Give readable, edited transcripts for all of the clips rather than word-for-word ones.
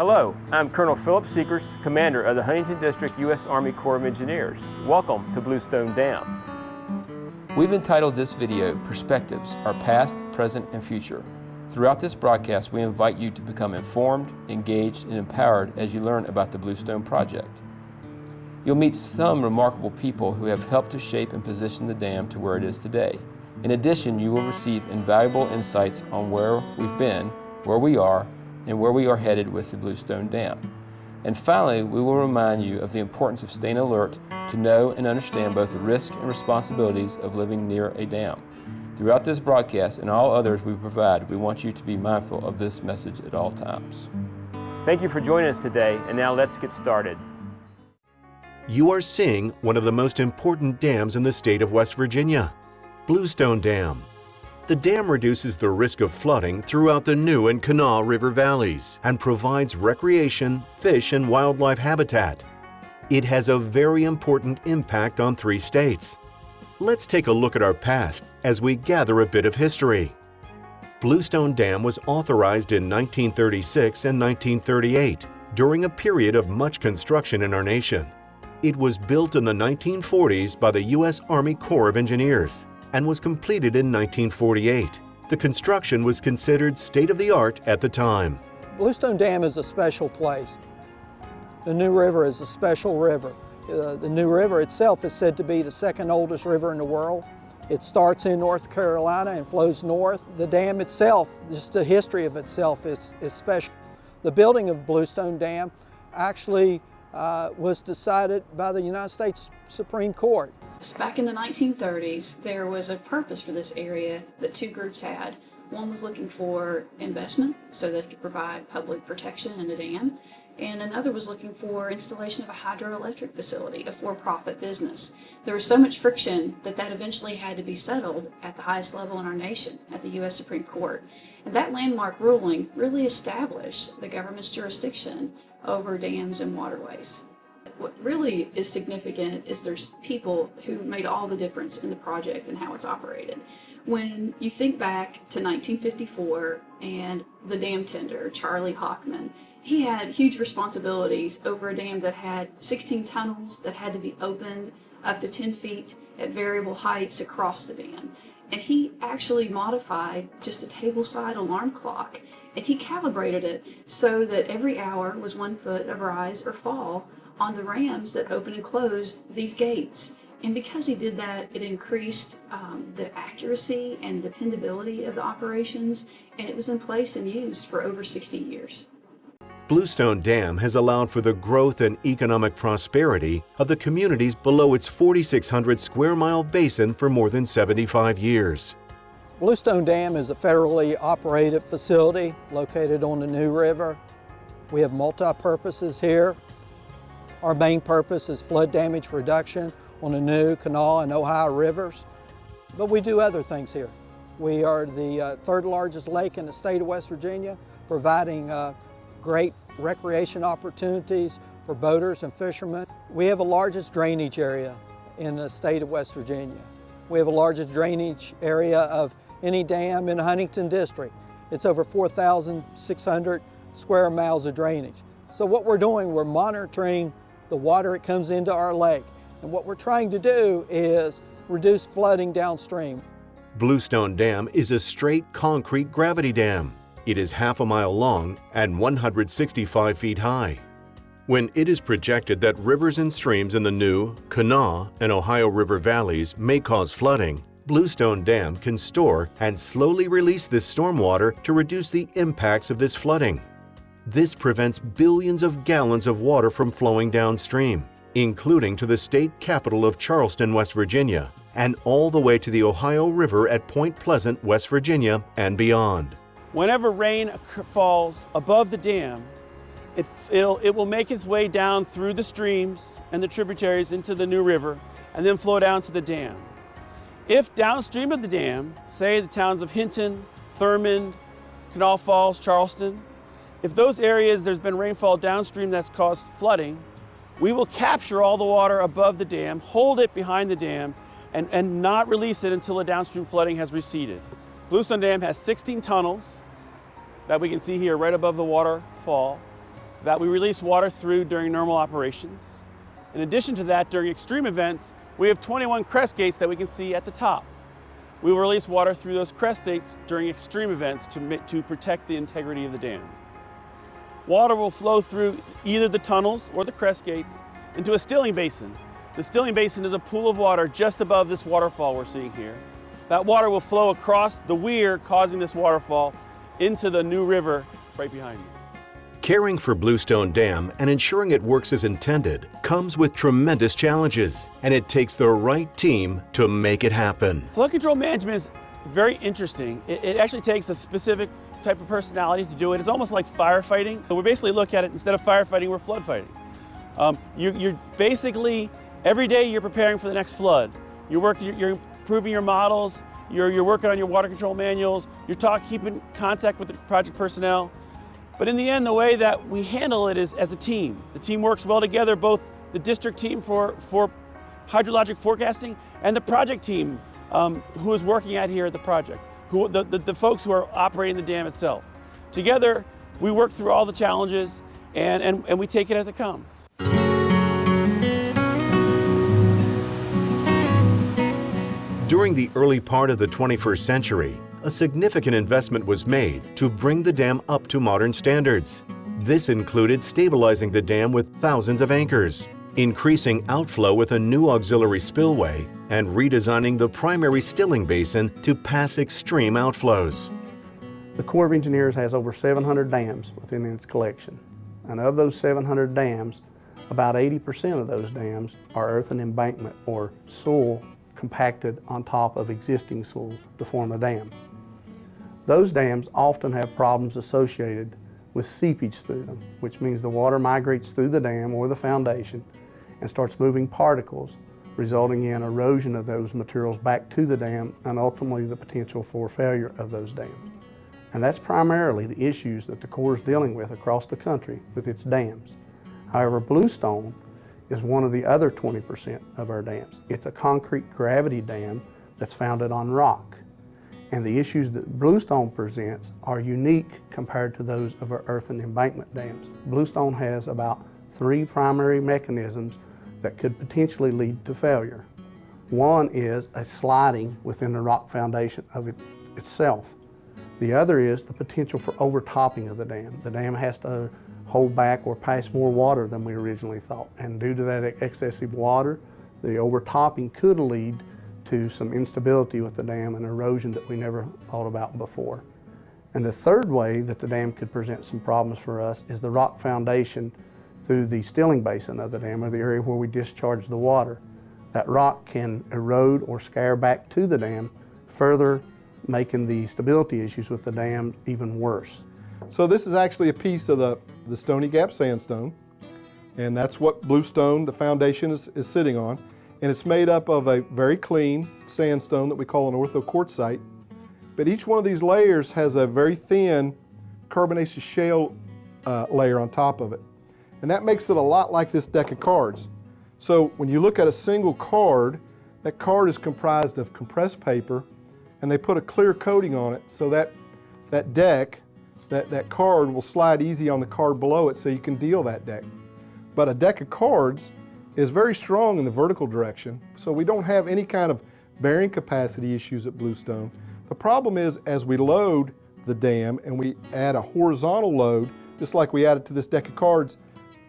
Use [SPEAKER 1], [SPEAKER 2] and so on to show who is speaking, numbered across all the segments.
[SPEAKER 1] Hello, I'm Colonel Philip Seekers, Commander of the Huntington District U.S. Army Corps of Engineers. Welcome to Bluestone Dam.
[SPEAKER 2] We've entitled this video, Perspectives, Our Past, Present, and Future. Throughout this broadcast, we invite you to become informed, engaged, and empowered as you learn about the Bluestone Project. You'll meet some remarkable people who have helped to shape and position the dam to where it is today. In addition, you will receive invaluable insights on where we've been, where we are, and where we are headed with the Bluestone Dam. And finally, we will remind you of the importance of staying alert to know and understand both the risks and responsibilities of living near a dam. Throughout this broadcast and all others we provide, we want you to be mindful of this message at all times.
[SPEAKER 1] Thank you for joining us today, and now let's get started.
[SPEAKER 3] You are seeing one of the most important dams in the state of West Virginia, Bluestone Dam. The dam reduces the risk of flooding throughout the New and Kanawha River valleys and provides recreation, fish, and wildlife habitat. It has a very important impact on 3 states. Let's take a look at our past as we gather a bit of history. Bluestone Dam was authorized in 1936 and 1938 during a period of much construction in our nation. It was built in the 1940s by the U.S. Army Corps of Engineers and was completed in 1948. The construction was considered state-of-the-art at the time.
[SPEAKER 4] Bluestone Dam is a special place. The New River is a special river. The New River itself is said to be the 2nd oldest river in the world. It starts in North Carolina and flows north. The dam itself, just the history of itself is special. The building of Bluestone Dam actually was decided by the United States Supreme Court.
[SPEAKER 5] Back in the 1930s, there was a purpose for this area that 2 groups had. One was looking for investment so that it could provide public protection in the dam, and another was looking for installation of a hydroelectric facility, a for-profit business. There was so much friction that eventually had to be settled at the highest level in our nation, at the U.S. Supreme Court. And that landmark ruling really established the government's jurisdiction over dams and waterways. What really is significant is there's people who made all the difference in the project and how it's operated. When you think back to 1954 and the dam tender, Charlie Hockman, he had huge responsibilities over a dam that had 16 tunnels that had to be opened up to 10 feet at variable heights across the dam. And he actually modified just a table-side alarm clock, and he calibrated it so that every hour was 1 foot of rise or fall on the rams that opened and closed these gates. And because he did that, it increased the accuracy and dependability of the operations, and it was in place and used for over 60 years.
[SPEAKER 3] Bluestone Dam has allowed for the growth and economic prosperity of the communities below its 4,600 square mile basin for more than 75 years.
[SPEAKER 4] Bluestone Dam is a federally operated facility located on the New River. We have multi-purposes here. Our main purpose is flood damage reduction on the New, Kanawha, and Ohio rivers. But we do other things here. We are the 3rd largest lake in the state of West Virginia, providing great recreation opportunities for boaters and fishermen. We have the largest drainage area in the state of West Virginia. We have the largest drainage area of any dam in the Huntington district. It's over 4,600 square miles of drainage. So what we're doing, we're monitoring the water that comes into our lake. And what we're trying to do is reduce flooding downstream.
[SPEAKER 3] Bluestone Dam is a straight concrete gravity dam. It is half a mile long and 165 feet high. When it is projected that rivers and streams in the New, Kanawha, and Ohio River valleys may cause flooding, Bluestone Dam can store and slowly release this stormwater to reduce the impacts of this flooding. This prevents billions of gallons of water from flowing downstream, including to the state capital of Charleston, West Virginia, and all the way to the Ohio River at Point Pleasant, West Virginia, and beyond.
[SPEAKER 6] Whenever rain falls above the dam, it will make its way down through the streams and the tributaries into the New River and then flow down to the dam. If downstream of the dam, say the towns of Hinton, Thurmond, Canal Falls, Charleston, if those areas there's been rainfall downstream that's caused flooding, we will capture all the water above the dam, hold it behind the dam, and not release it until the downstream flooding has receded. Bluestone Dam has 16 tunnels that we can see here right above the waterfall that we release water through during normal operations. In addition to that, during extreme events, we have 21 crest gates that we can see at the top. We will release water through those crest gates during extreme events to protect the integrity of the dam. Water will flow through either the tunnels or the crest gates into a stilling basin. The stilling basin is a pool of water just above this waterfall we're seeing here. That water will flow across the weir, causing this waterfall into the new river right behind me.
[SPEAKER 3] Caring for Bluestone Dam and ensuring it works as intended comes with tremendous challenges, and it takes the right team to make it happen.
[SPEAKER 6] Flood control management is very interesting. It actually takes a specific type of personality to do it. It's almost like firefighting. So we basically look at it, instead of firefighting, we're flood fighting. You're basically, every day you're preparing for the next flood. You're improving your models, you're working on your water control manuals, you're keeping contact with the project personnel. But in the end, the way that we handle it is as a team. The team works well together, both the district team for hydrologic forecasting and the project team who is working out here at the project, the folks who are operating the dam itself. Together, we work through all the challenges and we take it as it comes.
[SPEAKER 3] During the early part of the 21st century, a significant investment was made to bring the dam up to modern standards. This included stabilizing the dam with thousands of anchors, increasing outflow with a new auxiliary spillway, and redesigning the primary stilling basin to pass extreme outflows.
[SPEAKER 7] The Corps of Engineers has over 700 dams within its collection. And of those 700 dams, about 80% of those dams are earthen embankment or soil compacted on top of existing soil to form a dam. Those dams often have problems associated with seepage through them, which means the water migrates through the dam or the foundation and starts moving particles, resulting in erosion of those materials back to the dam and ultimately the potential for failure of those dams. And that's primarily the issues that the Corps is dealing with across the country with its dams. However, Bluestone is one of the other 20% of our dams. It's a concrete gravity dam that's founded on rock. And the issues that Bluestone presents are unique compared to those of our earthen embankment dams. Bluestone has about 3 primary mechanisms that could potentially lead to failure. One is a sliding within the rock foundation of itself. The other is the potential for overtopping of the dam. The dam has to hold back or pass more water than we originally thought. And due to that excessive water, the overtopping could lead to some instability with the dam and erosion that we never thought about before. And the third way that the dam could present some problems for us is the rock foundation through the stilling basin of the dam, or the area where we discharge the water. That rock can erode or scare back to the dam, further making the stability issues with the dam even worse.
[SPEAKER 8] So this is actually a piece of the Stony Gap sandstone, and that's what Bluestone, the foundation, is sitting on. And it's made up of a very clean sandstone that we call an orthoquartzite. But each one of these layers has a very thin carbonaceous shale layer on top of it. And that makes it a lot like this deck of cards. So when you look at a single card, that card is comprised of compressed paper, and they put a clear coating on it so that deck, that card will slide easy on the card below it so you can deal that deck. But a deck of cards is very strong in the vertical direction, so we don't have any kind of bearing capacity issues at Bluestone. The problem is, as we load the dam and we add a horizontal load, just like we added to this deck of cards,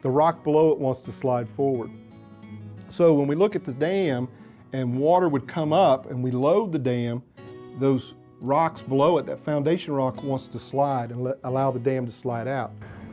[SPEAKER 8] the rock below it wants to slide forward. So when we look at the dam and water would come up and we load the dam, those rocks below it, that foundation rock wants to slide and allow the dam to slide out.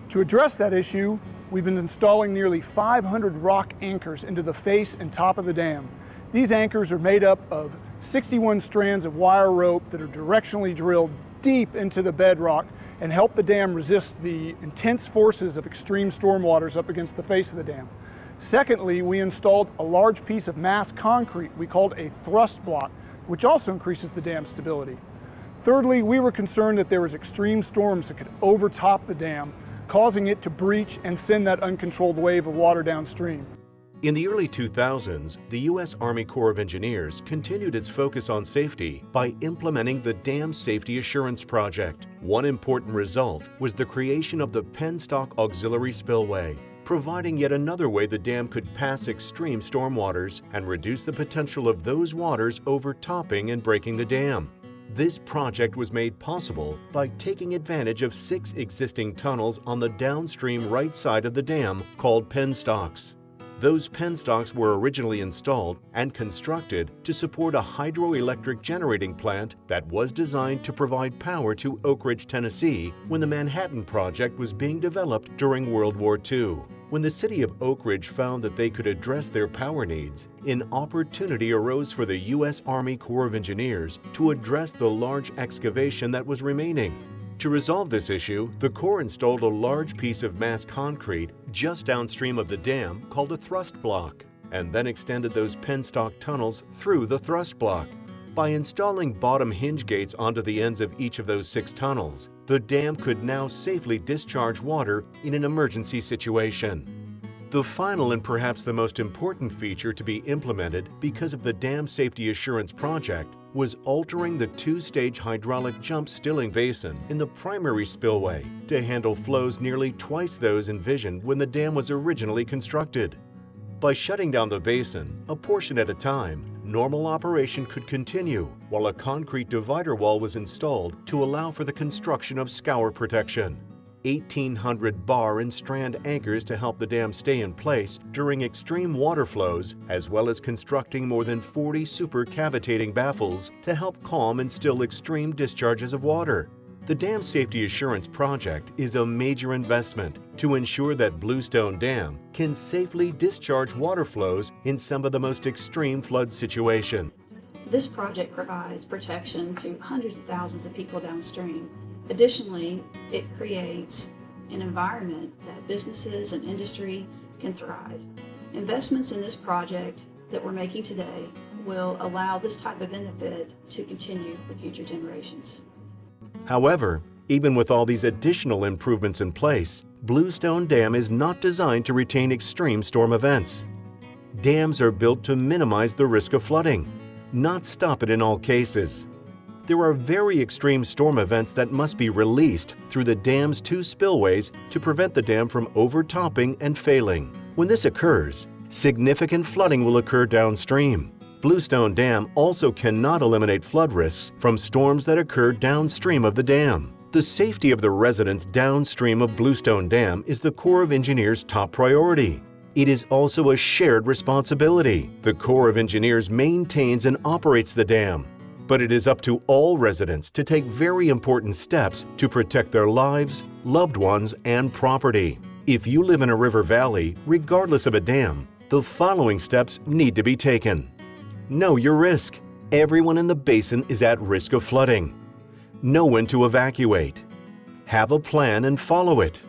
[SPEAKER 9] To address that issue, we've been installing nearly 500 rock anchors into the face and top of the dam. These anchors are made up of 61 strands of wire rope that are directionally drilled deep into the bedrock and help the dam resist the intense forces of extreme storm waters up against the face of the dam. Secondly, we installed a large piece of mass concrete we called a thrust block, which also increases the dam's stability. Thirdly, we were concerned that there was extreme storms that could overtop the dam, causing it to breach and send that uncontrolled wave of water downstream.
[SPEAKER 3] In the early 2000s, the U.S. Army Corps of Engineers continued its focus on safety by implementing the Dam Safety Assurance Project. One important result was the creation of the Penstock Auxiliary Spillway, providing yet another way the dam could pass extreme stormwaters and reduce the potential of those waters overtopping and breaking the dam. This project was made possible by taking advantage of 6 existing tunnels on the downstream right side of the dam called penstocks. Those penstocks were originally installed and constructed to support a hydroelectric generating plant that was designed to provide power to Oak Ridge, Tennessee, when the Manhattan Project was being developed during World War II. When the city of Oak Ridge found that they could address their power needs, an opportunity arose for the U.S. Army Corps of Engineers to address the large excavation that was remaining. To resolve this issue, the Corps installed a large piece of mass concrete just downstream of the dam called a thrust block, and then extended those penstock tunnels through the thrust block. By installing bottom hinge gates onto the ends of each of those 6 tunnels, the dam could now safely discharge water in an emergency situation. The final and perhaps the most important feature to be implemented because of the Dam Safety Assurance Project was altering the 2-stage hydraulic jump stilling basin in the primary spillway to handle flows nearly twice those envisioned when the dam was originally constructed. By shutting down the basin, a portion at a time, normal operation could continue while a concrete divider wall was installed to allow for the construction of scour protection. 1,800 bar and strand anchors to help the dam stay in place during extreme water flows, as well as constructing more than 40 super cavitating baffles to help calm and still extreme discharges of water. The Dam Safety Assurance Project is a major investment to ensure that Bluestone Dam can safely discharge water flows in some of the most extreme flood situations.
[SPEAKER 5] This project provides protection to hundreds of thousands of people downstream. Additionally, it creates an environment that businesses and industry can thrive. Investments in this project that we're making today will allow this type of benefit to continue for future generations.
[SPEAKER 3] However, even with all these additional improvements in place, Bluestone Dam is not designed to retain extreme storm events. Dams are built to minimize the risk of flooding, not stop it in all cases. There are very extreme storm events that must be released through the dam's 2 spillways to prevent the dam from overtopping and failing. When this occurs, significant flooding will occur downstream. Bluestone Dam also cannot eliminate flood risks from storms that occur downstream of the dam. The safety of the residents downstream of Bluestone Dam is the Corps of Engineers' top priority. It is also a shared responsibility. The Corps of Engineers maintains and operates the dam, but it is up to all residents to take very important steps to protect their lives, loved ones, and property. If you live in a river valley, regardless of a dam, the following steps need to be taken. Know your risk. Everyone in the basin is at risk of flooding. Know when to evacuate. Have a plan and follow it.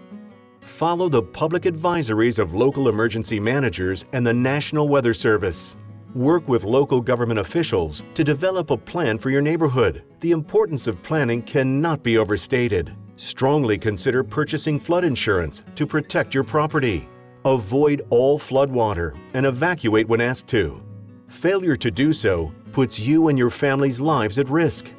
[SPEAKER 3] Follow the public advisories of local emergency managers and the National Weather Service. Work with local government officials to develop a plan for your neighborhood. The importance of planning cannot be overstated. Strongly consider purchasing flood insurance to protect your property. Avoid all floodwater and evacuate when asked to. Failure to do so puts you and your family's lives at risk.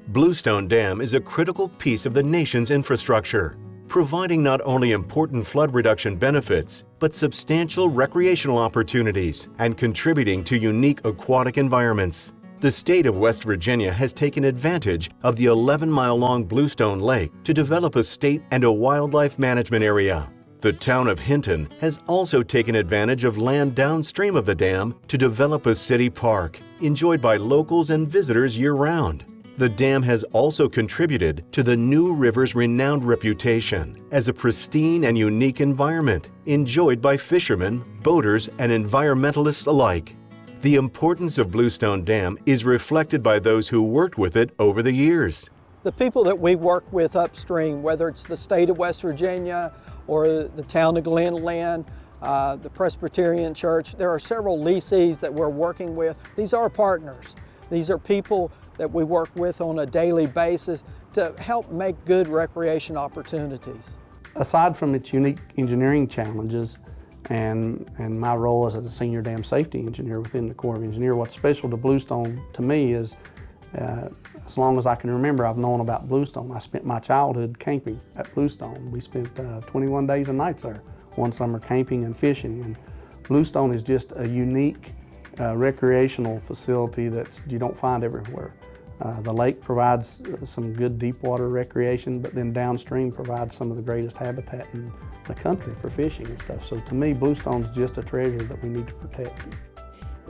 [SPEAKER 3] Bluestone Dam is a critical piece of the nation's infrastructure, providing not only important flood reduction benefits, but substantial recreational opportunities and contributing to unique aquatic environments. The state of West Virginia has taken advantage of the 11-mile-long Bluestone Lake to develop a state and a wildlife management area. The town of Hinton has also taken advantage of land downstream of the dam to develop a city park, enjoyed by locals and visitors year-round. The dam has also contributed to the New River's renowned reputation as a pristine and unique environment, enjoyed by fishermen, boaters, and environmentalists alike. The importance of Bluestone Dam is reflected by those who worked with it over the years.
[SPEAKER 4] The people that we work with upstream, whether it's the state of West Virginia or the town of Glenlyn, the Presbyterian Church, there are several leasees that we're working with. These are partners. These are people that we work with on a daily basis to help make good recreation opportunities.
[SPEAKER 7] Aside from its unique engineering challenges, and my role as a senior dam safety engineer within the Corps of Engineers. What's special to Bluestone to me is as long as I can remember, I've known about Bluestone. I spent my childhood camping at Bluestone. We spent 21 days and nights there, one summer camping and fishing. And Bluestone is just a unique recreational facility that you don't find everywhere. The lake provides some good deep water recreation, but then downstream provides some of the greatest habitat in the country for fishing and stuff. So to me, Bluestone's just a treasure that we need to protect.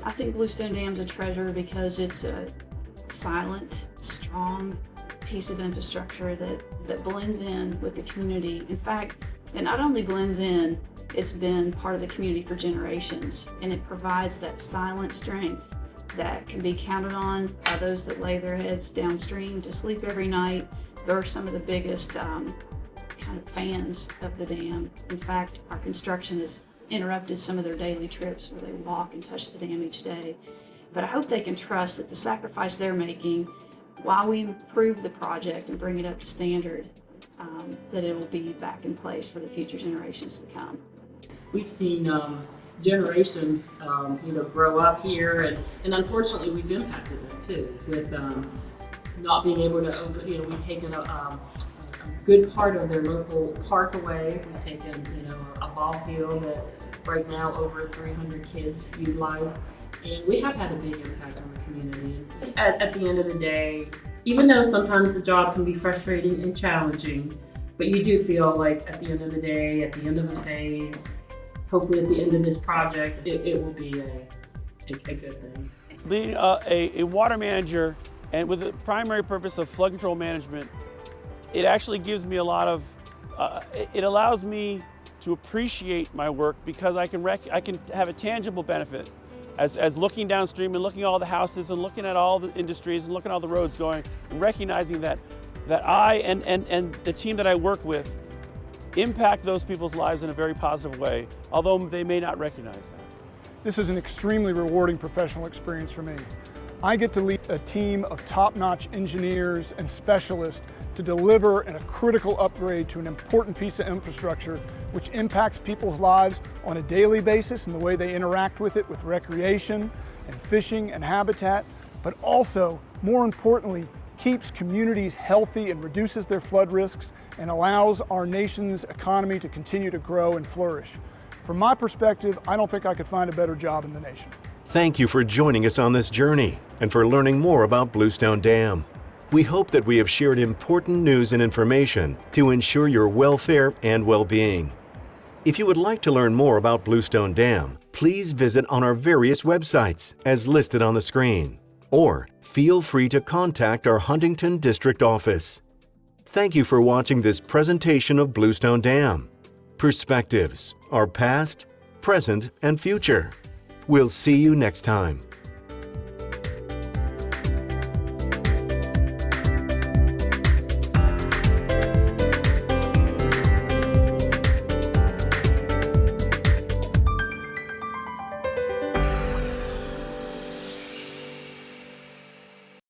[SPEAKER 5] I think Bluestone Dam's a treasure because it's a silent, strong piece of infrastructure that blends in with the community. In fact, it not only blends in, it's been part of the community for generations, and it provides that silent strength that can be counted on by those that lay their heads downstream to sleep every night. They're some of the biggest kind of fans of the dam. In fact, our construction has interrupted some of their daily trips where they walk and touch the dam each day. But I hope they can trust that the sacrifice they're making while we improve the project and bring it up to standard, that it will be back in place for the future generations to come.
[SPEAKER 10] We've seen generations, grow up here, and unfortunately we've impacted them too with not being able to open. We've taken a good part of their local park away. We've taken, a ball field that right now over 300 kids utilize. And we have had a big impact on the community. At the end of the day, even though sometimes the job can be frustrating and challenging, but you do feel like at the end of the day, at the end of a phase, hopefully at the end of this project, it will be a good thing.
[SPEAKER 6] Being a water manager and with the primary purpose of flood control management, it actually gives me a lot of, it allows me to appreciate my work because I can have a tangible benefit. As looking downstream and looking at all the houses and looking at all the industries and looking at all the roads going and recognizing that I and the team that I work with impact those people's lives in a very positive way, although they may not recognize that.
[SPEAKER 9] This is an extremely rewarding professional experience for me. I get to lead a team of top-notch engineers and specialists to deliver a critical upgrade to an important piece of infrastructure which impacts people's lives on a daily basis in the way they interact with it with recreation and fishing and habitat, but also, more importantly, keeps communities healthy and reduces their flood risks and allows our nation's economy to continue to grow and flourish. From my perspective, I don't think I could find a better job in the nation.
[SPEAKER 3] Thank you for joining us on this journey and for learning more about Bluestone Dam. We hope that we have shared important news and information to ensure your welfare and well-being. If you would like to learn more about Bluestone Dam, please visit on our various websites as listed on the screen, or feel free to contact our Huntington District Office. Thank you for watching this presentation of Bluestone Dam. Perspectives, our past, present, and future. We'll see you next time.